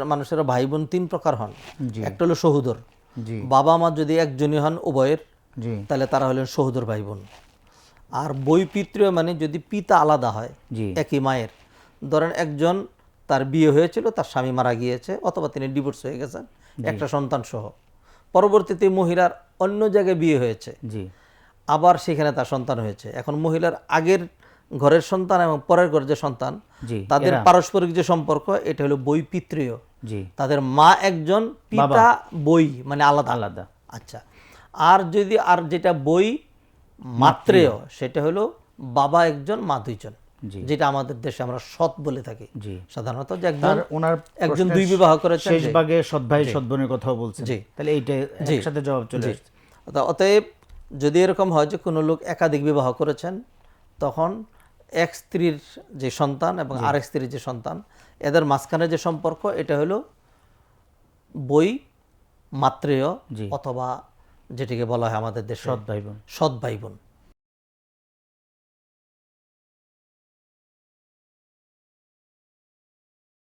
মানুষের ভাই বোন তিন প্রকার হন। একটা হলো সহোদর, বাবা মা যদি একজনই হন উভয়ের, তাহলে তারা হলেন সহোদর ভাই বোন। আর বৈপিত্রীয় মানে যদি পিতা আলাদা হয় একই মায়ের, ধরেন একজন তার বিয়ে হয়েছিল, তার স্বামী মারা গিয়েছে অথবা তিনি ডিভোর্স হয়ে গেছেন একটা সন্তান সহ, পরবর্তীতে মহিলার অন্য জায়গায় বিয়ে হয়েছে, আবার সেখানে তার সন্তান হয়েছে। এখন মহিলার আগের ঘরের সন্তান এবং পরের ঘরের যে সন্তান, তাদের পারস্পরিক যে সম্পর্ক, এটা হলো বৈপিত্রীয়। তাদের মা একজন, পিতা বই মানে আলাদা আলাদা। আচ্ছা, আর যেটা বই মাত্রেয়, সেটা হলো বাবা একজন মা দুইজন, যেটা আমাদের দেশে আমরা সৎ বলে থাকি সাধারণত। যে একজন দুই বিবাহ করেছেন, শেষ ভাগে সৎ ভাই সৎ বোনের কথাও বলছেন, তাহলে এইটা একসাথে জবাব চলে আসছে। অতএব যদি এরকম হয় যে কোনো লোক একাধিক বিবাহ করেছেন, তখন এক স্ত্রীর যে সন্তান এবং আরেক স্ত্রীর যে সন্তান, এদের মাঝখানে যে সম্পর্ক, এটা হলো বই মাত্রেয় অথবা যেটিকে বলা হয় আমাদের দেশে সৎ ভাই বোন। সৎ ভাই বোন।